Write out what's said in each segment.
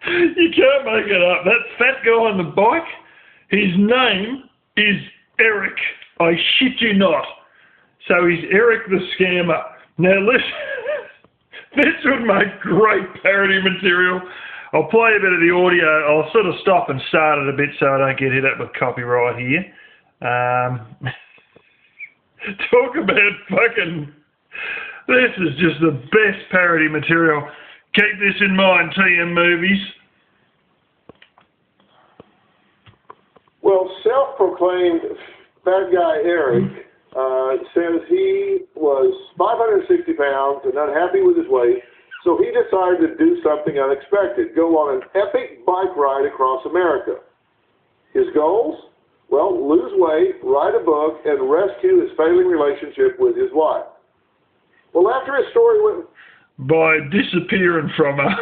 You can't make it up. That fat guy on the bike, his name is Eric. I shit you not. So he's Eric the Scammer. Now listen, this would make great parody material. I'll play a bit of the audio. I'll sort of stop and start it a bit so I don't get hit up with copyright here. Talk about fucking... This is just the best parody material. Keep this in mind, TM Movies. Well, self-proclaimed fat guy Eric says he was 560 pounds and unhappy with his weight, so he decided to do something unexpected, go on an epic bike ride across America. His goals? Well, lose weight, write a book, and rescue his failing relationship with his wife. Well, after his story went... By disappearing from her.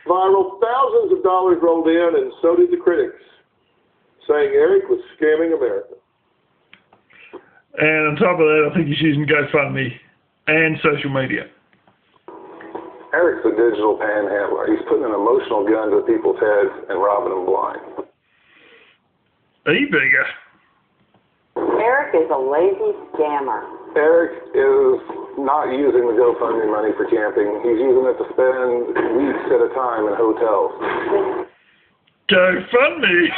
Viral, thousands of dollars rolled in, and so did the critics, saying Eric was scamming America. And on top of that, I think he's using GoFundMe and social media. Eric's a digital panhandler. He's putting an emotional gun to people's heads and robbing them blind. E-bigger. Eric is a lazy scammer. Eric is not using the GoFundMe money for camping. He's using it to spend weeks at a time in hotels. GoFundMe!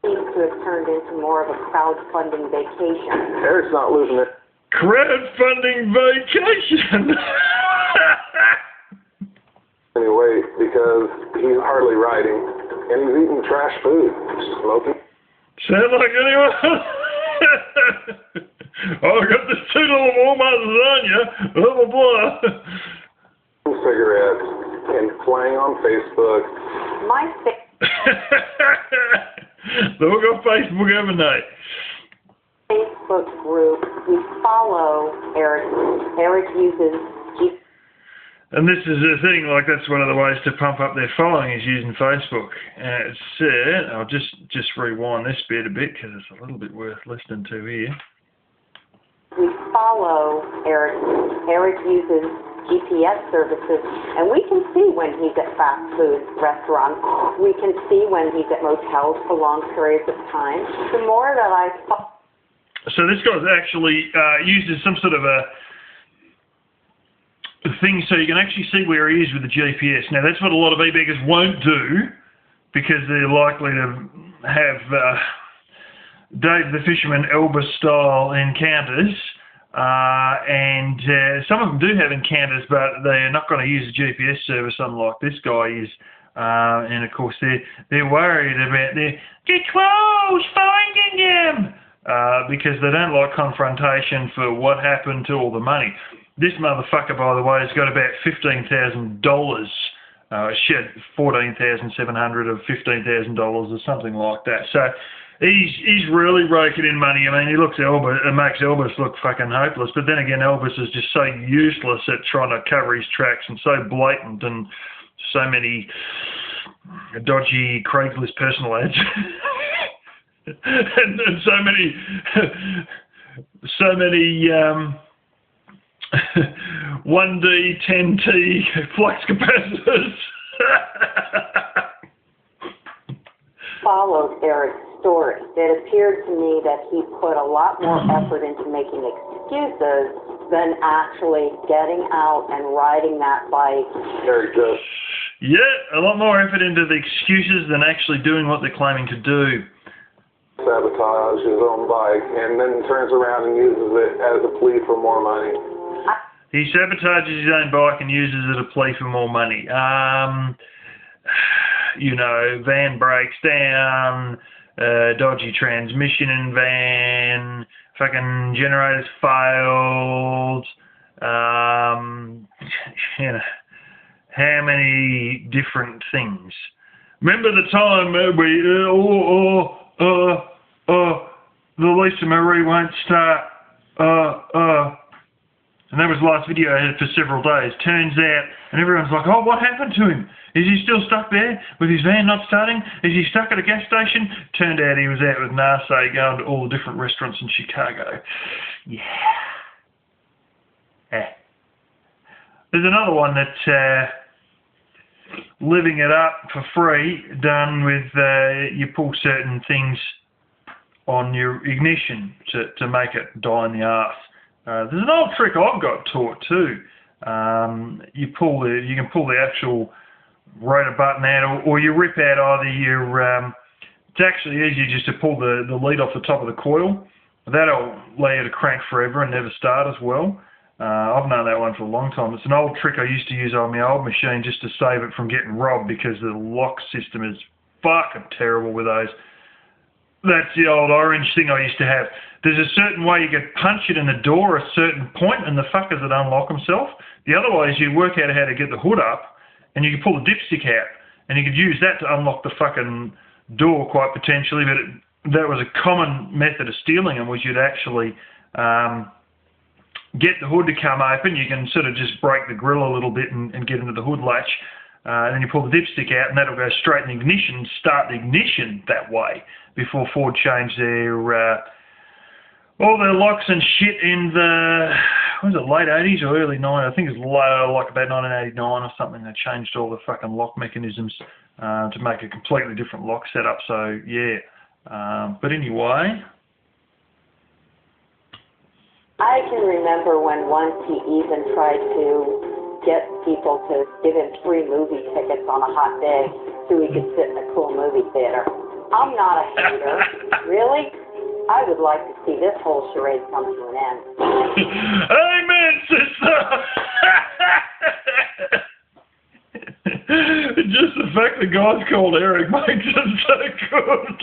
Seems to have turned into more of a crowdfunding vacation. Eric's not losing it. Crowdfunding vacation! Anyway, because he's hardly writing, and he's eating trash food, smoking. Sound like anyone? Oh, I got this 2 little Walmart lasagna, blah, blah, blah. Cigarettes and playing on Facebook. My So we'll go Facebook overnight. Facebook group, we follow Eric. Eric uses And this is the thing, like that's one of the ways to pump up their following is using Facebook. I'll just rewind this bit a bit because it's a little bit worth listening to here. We follow Eric. Eric uses GPS services, and we can see when he's at fast food restaurants. We can see when he's at motels for long periods of time. The more that I follow... So this guy's actually uses some sort of a thing so you can actually see where he is with the GPS. Now that's what a lot of e-beggars won't do because they're likely to have Dave the Fisherman Elvis style encounters and some of them do have encounters but they're not going to use a GPS service unlike this guy is and of course they're worried about they're close finding them because they don't like confrontation for what happened to all the money. This motherfucker, by the way, has got about $15,000. Shed $14,700 of $15,000 or something like that. So he's really raking in money. I mean, he looks it makes Elvis look fucking hopeless. But then again, Elvis is just so useless at trying to cover his tracks and so blatant and so many dodgy Craigslist personal ads. and so many 1D, 10T flux capacitors. Followed Eric's story. It appeared to me that he put a lot more effort into making excuses than actually getting out and riding that bike. Eric does. Yeah, a lot more effort into the excuses than actually doing what they're claiming to do. Sabotage his own bike and then turns around and uses it as a plea for more money. He sabotages his own bike and uses it as a plea for more money. You know, van breaks down, dodgy transmission in van, fucking generators failed. You know, how many different things? Remember the time the Lisa Marie won't start. And that was the last video I had for several days. Turns out, and everyone's like, oh, what happened to him? Is he still stuck there with his van not starting? Is he stuck at a gas station? Turned out he was out with NASA going to all the different restaurants in Chicago. Yeah. There's another one that living it up for free, done with you pull certain things on your ignition to make it die in the arse. There's an old trick I've got taught too. You can pull the actual rotor button out, or you rip out either your. It's actually easier just to pull the lead off the top of the coil. That'll allow you to crank forever and never start as well. I've known that one for a long time. It's an old trick I used to use on my old machine just to save it from getting robbed, because the lock system is fucking terrible with those. That's the old orange thing I used to have. There's a certain way you could punch it in the door at a certain point and the fuckers would unlock themselves. The other way is you work out how to get the hood up and you could pull the dipstick out and you could use that to unlock the fucking door quite potentially, but that was a common method of stealing them, was you'd actually get the hood to come open. You can sort of just break the grill a little bit and get into the hood latch. And then you pull the dipstick out and that'll go straight in the ignition, start the ignition that way, before Ford changed their all their locks and shit in the, was it late 80s or early 90s? I think it was like about 1989 or something. They changed all the fucking lock mechanisms to make a completely different lock setup. So yeah, but anyway. I can remember when once he even tried to get people to give him free movie tickets on a hot day so he could sit in a cool movie theater. I'm not a hater. Really? I would like to see this whole charade come to an end. Amen, sister! Just the fact the guy's called Eric makes it so good.